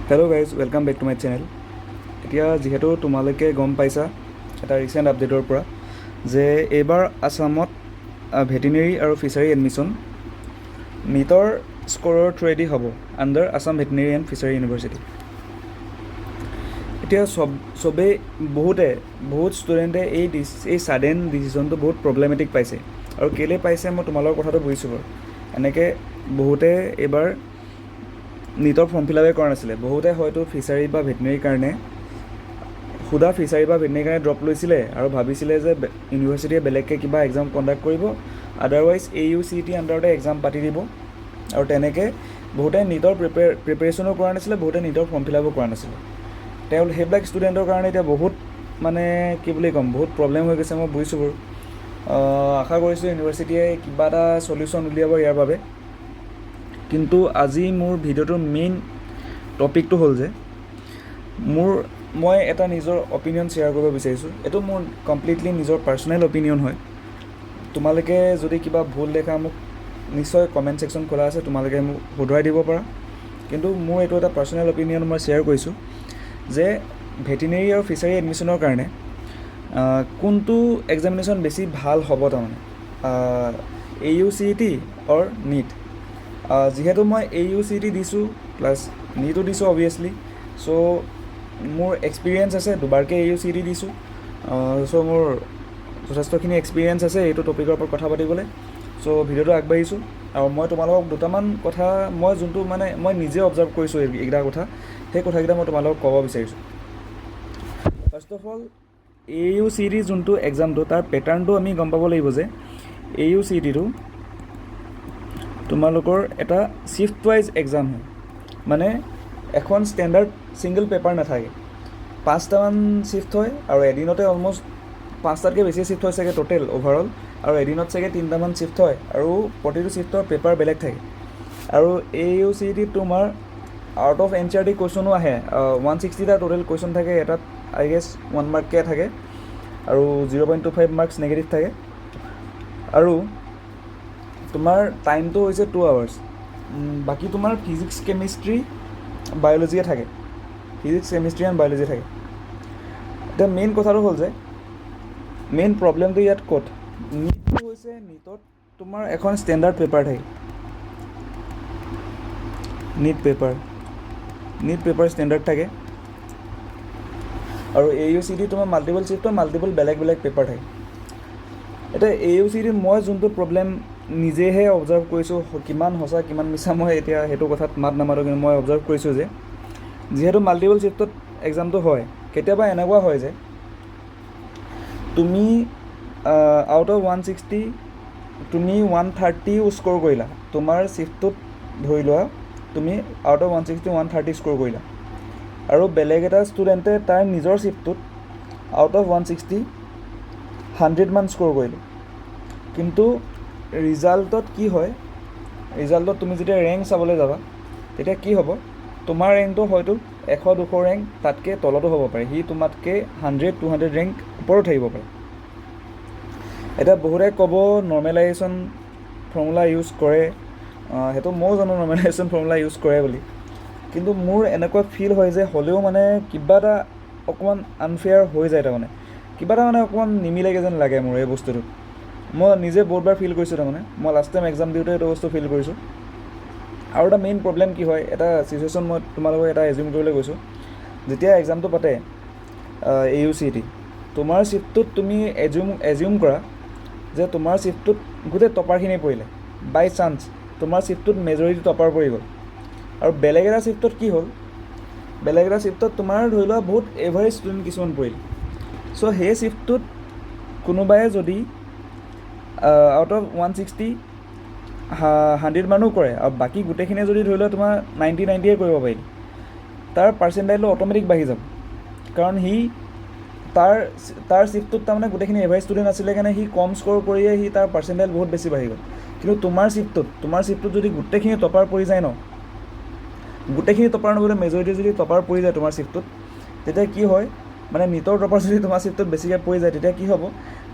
Hello' guys, welcome back to my channel. এতিয়া যিহেতু তোমালোকে গম পাইছা এটা ৰিচেণ্ট আপডেটৰ পৰা যে এইবাৰ আছামত ভেটেনেৰী আৰু ফিচাৰী এডমিশ্যন নীটৰ স্ক'ৰৰ থ্ৰুৱেদি হ'ব under Assam veterinary and fishery university. এতিয়া চবেই বহুত ষ্টুডেণ্টে এই ছাডেন ডিচিশ্যনটো বহুত প্ৰব্লেমেটিক পাইছে। আৰু কেলৈ পাইছে মই তোমালোকৰ কথাটো বুজিছোঁ বাৰু। এনেকৈ বহুতে এইবাৰ নীটৰ ফৰ্ম ফিল আপে কৰা নাছিলে। বহুতে হয়তো ফিচাৰী বা ভেটেনেৰীৰ কাৰণে ফিচাৰী বা ভেটেনেৰীৰ কাৰণে ড্ৰপ লৈছিলে আৰু ভাবিছিলে যে ইউনিভাৰ্চিটিয়ে বেলেগকৈ কিবা এক্সাম কণ্ডাক্ট কৰিব, আদাৰৱাইজ AUCET আণ্ডাৰতে এক্সাম পাতি দিব। আৰু তেনেকৈ বহুতে নীটৰ প্ৰিপেৰেশ্যনো কৰা নাছিলে, বহুতে নীটৰ ফৰ্ম ফিল আপো কৰা নাছিলে। সেইবিলাক ষ্টুডেণ্টৰ কাৰণে এতিয়া বহুত বহুত প্ৰব্লেম হৈ গৈছে। মই বুজিছোঁ বাৰু। আশা কৰিছোঁ ইউনিভাৰ্চিটিয়ে কিবা এটা চলিউশ্যন উলিয়াব ইয়াৰ বাবে। কিন্তু আজি মোৰ ভিডিঅ'টোৰ মেইন টপিকটো হ'ল যে মই এটা নিজৰ অপিনিয়ন শ্বেয়াৰ কৰিব বিচাৰিছোঁ। এইটো মোৰ কমপ্লিটলি নিজৰ পাৰ্চনেল অপিনিয়ন হয়। তোমালোকে যদি কিবা ভুল দেখা মোক নিশ্চয় কমেণ্ট ছেকশ্যন খোলা আছে, তোমালোকে মোক শুধৰাই দিব পাৰা। কিন্তু মোৰ এইটো এটা পাৰ্চনেল অপিনিয়ন মই শ্বেয়াৰ কৰিছোঁ যে ভেটেনেৰী আৰু ফিচাৰী এডমিশ্যনৰ কাৰণে কোনটো এক্সামিনেশ্যন বেছি ভাল হ'ব, তাৰমানে AUCET অৰ নীট। যিহেতু মই AUCET দিছোঁ প্লাছ নীটো দিছোঁ অবভিয়াছলি, চ' মোৰ এক্সপিৰিয়েঞ্চ আছে। দুবাৰকৈ AUCET দিছোঁ, চ' মোৰ যথেষ্টখিনি এক্সপিৰিয়েঞ্চ আছে এইটো টপিকৰ ওপৰত কথা পাতিবলৈ। চ' ভিডিঅ'টো আগবাঢ়িছোঁ আৰু মই তোমালোকক দুটামান কথা মই নিজে অবজাৰ্ভ কৰিছোঁ এইকেইটা কথা, সেই কথাকেইটা মই তোমালোকক ক'ব বিচাৰিছোঁ। ফাৰ্ষ্ট অফ অল AUCET যোনটো এক্সামটো তাৰ পেটাৰ্ণটো আমি গম পাব লাগিব যে AUCETটো তোমালোকৰ এটা শ্বিফ্ট ৱাইজ এক্সাম হয়। মানে এখন ষ্টেণ্ডাৰ্ড ছিংগল পেপাৰ নাথাকে, 5টামান শ্বিফ্ট হয় আৰু এদিনতে অলম'ষ্ট 5টাতকৈ বেছি শ্বিফ্ট হয় চাগে টোটেল অ'ভাৰঅল, আৰু এদিনত চাগে 3টামান শ্বিফ্ট হয় আৰু প্ৰতিটো শ্বিফ্টৰ পেপাৰ বেলেগ থাকে। আৰু AUCET তোমাৰ আউট অফ NCERT কুৱেশ্যনো আহে। 160টা টোটেল কুৱেশ্যন থাকে, এটাত আই গেছ 1 মাৰ্ককৈ থাকে আৰু 0.25 মাৰ্কছ নেগেটিভ থাকে। আৰু তোমাৰ টাইমটো হৈছে 2 আৱাৰ্ছ। বাকী তোমাৰ ফিজিক্স কেমেষ্ট্ৰি বায়'লজিয়ে থাকে, এতিয়া মেইন কথাটো হ'ল যে মেইন প্ৰব্লেমটো ইয়াত ক'ত, নীটটো হৈছে নীটত তোমাৰ এখন ষ্টেণ্ডাৰ্ড পেপাৰ থাকে, নীট পেপাৰ ষ্টেণ্ডাৰ্ড থাকে। আৰু AUCET তোমাৰ মাল্টিপল শ্বিফ্টৰ মাল্টিপল বেলেগ পেপাৰ থাকে। এতিয়া AUCET মই যোনটো প্ৰব্লেম নিজেহে অবজাৰ্ভ কৰিছোঁ, কিমান সঁচা কিমান মিছা মই এতিয়া সেইটো কথাত মাত নামাতোঁ, কিন্তু মই অবজাৰ্ভ কৰিছোঁ যে যিহেতু মাল্টিপল শ্বিফ্টত এক্সামটো হয়, কেতিয়াবা এনেকুৱা হয় যে তুমি আউট অফ 160 তুমি 130 স্ক'ৰ কৰিলা। তোমাৰ শ্বিফ্টটোত ধৰি লোৱা তুমি আউট অফ 160 130 স্ক'ৰ কৰিলা, আৰু বেলেগ এটা ষ্টুডেণ্টে তাৰ নিজৰ শ্বিফ্টটোত আউট অফ 160 100মান স্ক'ৰ কৰিলে। কিন্তু ৰিজাল্টত কি হয়, ৰিজাল্টত তুমি যেতিয়া ৰেংক চাবলৈ যাবা তেতিয়া কি হ'ব, তোমাৰ ৰেংকটো হয়তো 100-200 ৰেংক তাতকৈ তলতো হ'ব পাৰে, সি তোমাতকৈ 100-200 ৰেংক ওপৰত থাকিব পাৰে। এতিয়া বহুতে ক'ব নৰ্মেলাইজেশ্যন ফৰ্মুলা ইউজ কৰে, সেইটো ময়ো জানো নৰ্মেলাইজেশ্যন ফৰ্মুলা ইউজ কৰে বুলি, কিন্তু মোৰ এনেকুৱা ফিল হয় যে হ'লেও কিবা এটা অকণমান আনফেয়াৰ হৈ যায়। তাৰমানে কিবা এটা অকণমান নিমিলেগৈ যেন লাগে মোৰ এই বস্তুটো। মই নিজে বহুতবাৰ ফিল কৰিছোঁ, মই লাষ্ট টাইম এক্সাম দিওঁতে এইটো বস্তু ফিল কৰিছোঁ। আৰু এটা মেইন প্ৰব্লেম কি হয়, এটা চিটুৱেশ্যন মই তোমালোকক এটা এজিউম কৰিবলৈ গৈছোঁ। যেতিয়া এক্সামটো পাতে AUCET, তোমাৰ শ্বিফ্টটোত তুমি এজিউম কৰা যে তোমাৰ শ্বিফ্টটোত গোটেই টপাৰখিনি পৰিলে, বাই চান্স তোমাৰ শ্বিফ্টটোত মেজৰিটি টপাৰ পৰি গ'ল। আৰু বেলেগ এটা শ্বিফ্টত তোমাৰ ধৰি লোৱা বহুত এভাৰেজ ষ্টুডেণ্ট কিছুমান পৰিল। চ' সেই শ্বিফ্টটোত কোনোবাই যদি আউট অফ 160 100 মানো কৰে আৰু বাকী গোটেইখিনিয়ে যদি ধৰি লোৱা তোমাৰ 90 কৰিব পাৰিল, তাৰ পাৰ্চেণ্টাইলটো অট'মেটিক বাঢ়ি যাব। কাৰণ তাৰ শ্বিফ্টটোত তাৰমানে গোটেইখিনি এভাৰেজ ষ্টুডেণ্ট আছিলে কাৰণে সি কম স্ক'ৰ কৰিয়ে তাৰ পাৰ্চেণ্টাইল বহুত বেছি বাঢ়ি গ'ল। কিন্তু তোমাৰ শ্বিফ্টটোত যদি গোটেইখিনি টপাৰ পৰি যায় গোটেইখিনি টপাৰ নগ'লে মেজৰিটি যদি টপাৰ পৰি যায় তোমাৰ শ্বিফ্টটোত, তেতিয়া কি হয়, নীটৰ টপাৰ যদি তোমাৰ শ্বিফ্টটোত বেছিকৈ পৰি যায়, তেতিয়া কি হ'ব,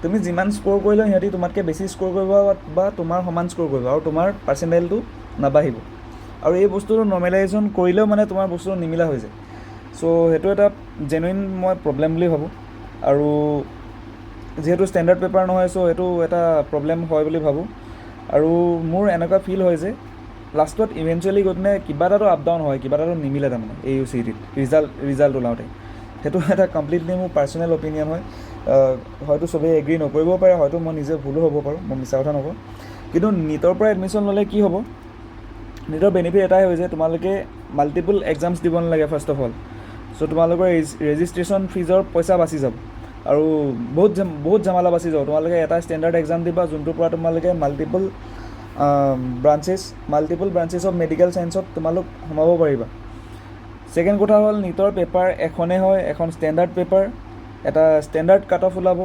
তুমি যিমান স্ক'ৰ কৰিলেও সিহঁতি তোমাতকৈ বেছি স্ক'ৰ কৰিব বা তোমাৰ সমান স্ক'ৰ কৰিব আৰু তোমাৰ পাৰ্চেণ্টাইলটো নাবাঢ়িব। আৰু এই বস্তুটো নৰ্মেলাইজেশ্যন কৰিলেও মানে তোমাৰ বস্তুটো নিমিলা হৈ যায়। চ' সেইটো এটা জেনুইন মই প্ৰব্লেম বুলি ভাবোঁ। আৰু যিহেতু ষ্টেণ্ডাৰ্ড পেপাৰ নহয়, চ' সেইটো এটা প্ৰব্লেম হয় বুলি ভাবোঁ। আৰু মোৰ এনেকুৱা ফিল হয় যে লাষ্টত ইভেঞ্চুৱেলি গৈ পিনে কিবা এটাতো আপ ডাউন হয়, কিবা এটাতো নিমিলে তাৰমানে এই ইউ চি টিত ৰিজাল্ট ওলাওঁতে। সেইটো এটা কমপ্লিটলি মোৰ পাৰ্চনেল অপিনিয়ন হয়। হয়তো চবেই এগ্ৰী নকৰিবও পাৰে, হয়তো মই নিজে ভুলো হ'ব পাৰোঁ, মই মিছা কথা নকওঁ। কিন্তু নীটৰ পৰা এডমিশ্যন ল'লে কি হ'ব, নীটৰ বেনিফিট এটাই হয় যে তোমালোকে মাল্টিপল এক্সামছ দিব নালাগে ফাৰ্ষ্ট অফ অল। চ' তোমালোকৰ ৰেজিষ্ট্ৰেশ্যন ফিজৰ পইচা বাচি যাব আৰু বহুত জামালা বাচি যাব। তোমালোকে এটা ষ্টেণ্ডাৰ্ড এক্সাম দিবা যোনটোৰ পৰা তোমালোকে মাল্টিপল ব্ৰাঞ্চেছ অফ মেডিকেল ছায়েন্সত তোমালোক সোমাব পাৰিবা। ছেকেণ্ড কথা হ'ল নীটৰ পেপাৰ এখনেই হয়, এখন ষ্টেণ্ডাৰ্ড পেপাৰ, এটা ষ্টেণ্ডাৰ্ড কাট অফ ওলাব,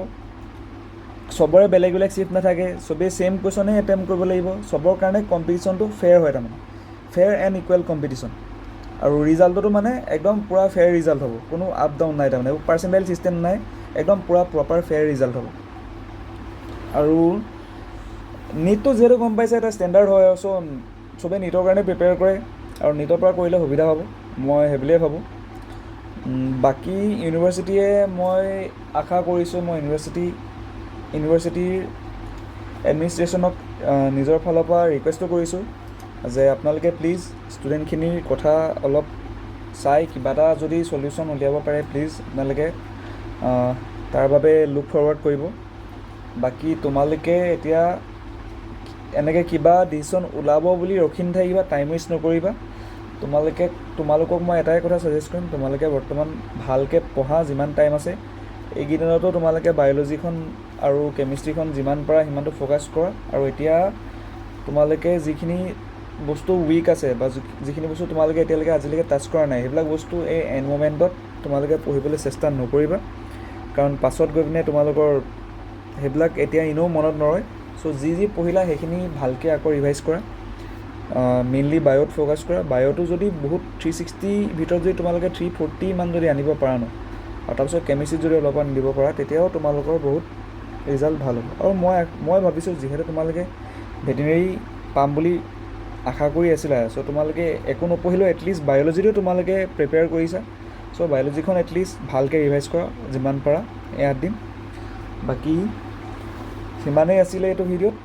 চবৰে বেলেগ বেলেগ চিফ্ট নাথাকে, চবেই ছেইম কুৱেশ্যনেই এটেম্প কৰিব লাগিব, চবৰ কাৰণে কম্পিটিশ্যনটো ফেয়াৰ হয়, তাৰমানে ফেয়াৰ এণ্ড ইকুৱেল কম্পিটিশ্যন। আৰু ৰিজাল্টতো মানে একদম পূৰা ফেয়াৰ ৰিজাল্ট হ'ব, কোনো আপ ডাউন নাই, তাৰমানে পাৰ্চেণ্টাইল ছিষ্টেম নাই, একদম পূৰা প্ৰপাৰ ফেয়াৰ ৰিজাল্ট হ'ব। আৰু নীটটো যিহেতু গম পাইছে এটা ষ্টেণ্ডাৰ্ড হয়, চ' চবেই নীটৰ কাৰণে প্ৰিপেয়াৰ কৰে আৰু নীটৰ পৰা কৰিলে সুবিধা হ'ব, মই সেইবুলিয়ে ভাবোঁ। বাকী ইউনিভাৰ্চিটিয়ে মই আশা কৰিছোঁ, মই ইউনিভাৰ্চিটিৰ এডমিনিষ্ট্ৰেশ্যনক নিজৰ ফালৰ পৰা ৰিকুৱেষ্টো কৰিছোঁ যে আপোনালোকে প্লিজ ষ্টুডেণ্টখিনিৰ কথা অলপ চাই কিবা এটা যদি চলিউশ্যন উলিয়াব পাৰে, প্লিজ আপোনালোকে তাৰ বাবে লুক ফৰৱাৰ্ড কৰিব। বাকী তোমালোকে এতিয়া এনেকৈ কিবা ডিচিশ্যন ওলাব বুলি ৰখি নাথাকিবা, টাইম ৱেষ্ট নকৰিবা। তোমালোকক মই এটাই কথা ছাজেষ্ট কৰিম, তোমালোকে বৰ্তমান ভালকৈ পঢ়া, যিমান টাইম আছে এইকেইদিনতো তোমালোকে বায়'লজিখন আৰু কেমিষ্ট্ৰিখন যিমান পাৰা সিমানটো ফ'কাছ কৰা। আৰু এতিয়া তোমালোকে যিখিনি বস্তু উইক আছে বা যিখিনি বস্তু তোমালোকে এতিয়ালৈকে আজিলৈকে টাচ কৰা নাই, সেইবিলাক বস্তু এই এণ্ড মমেণ্টত তোমালোকে পঢ়িবলৈ চেষ্টা নকৰিবা, কাৰণ পাছত গৈ পিনে তোমালোকৰ সেইবিলাক এতিয়া এনেও মনত নৰয়। চ' যি পঢ়িলা সেইখিনি ভালকৈ আকৌ ৰিভাইজ কৰা, মেইনলি বায়'ত ফ'কাছ কৰা। বায়'টো যদি বহুত 360 ভিতৰত যদি তোমালোকে 340 মান যদি আনিব পাৰা ন, আৰু তাৰপিছত কেমিষ্ট্ৰিত যদি অলপমান দিব পাৰা, তেতিয়াও তোমালোকৰ বহুত ৰিজাল্ট ভাল হ'ব। আৰু মই ভাবিছোঁ যিহেতু তোমালোকে ভেটেনেৰি পাম বুলি আশা কৰি আছিলা, চ' তোমালোকে একো নপঢ়িলেও এটলিষ্ট বায়'লজিটো তোমালোকে প্ৰিপেয়াৰ কৰিছা, চ' বায়'লজিখন এটলিষ্ট ভালকৈ ৰিভাইজ কৰা যিমান পাৰা, ইয়াত দিম। বাকী সিমানেই আছিলে এইটো ভিডিঅ'ত।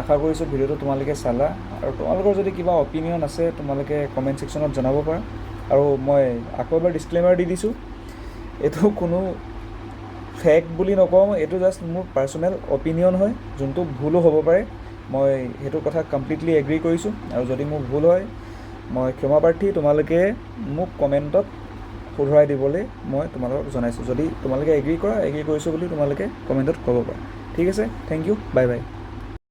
আশা কৰিছোঁ ভিডিঅ'টো তোমালোকে চালা, আৰু তোমালোকৰ যদি কিবা অপিনিয়ন আছে তোমালোকে কমেণ্ট ছেকশ্যনত জনাব পাৰা। আৰু মই আকৌ এবাৰ ডিছক্লেইমাৰ দি দিছোঁ, এইটো কোনো ফেক বুলি নকওঁ, এইটো জাষ্ট মোৰ পাৰ্চনেল অপিনিয়ন হয়, যোনটো ভুলো হ'ব পাৰে। মই সেইটো কথা কমপ্লিটলি এগ্ৰী কৰিছোঁ, আৰু যদি মোৰ ভুল হয় মই ক্ষমাপ্ৰাৰ্থী। তোমালোকে মোক কমেণ্টত শুধৰাই দিবলৈ মই তোমালোকক জনাইছোঁ। যদি তোমালোকে এগ্ৰী কৰিছোঁ বুলি তোমালোকে কমেণ্টত ক'ব পাৰা। ঠিক আছে, থেংক ইউ, বাই বাই।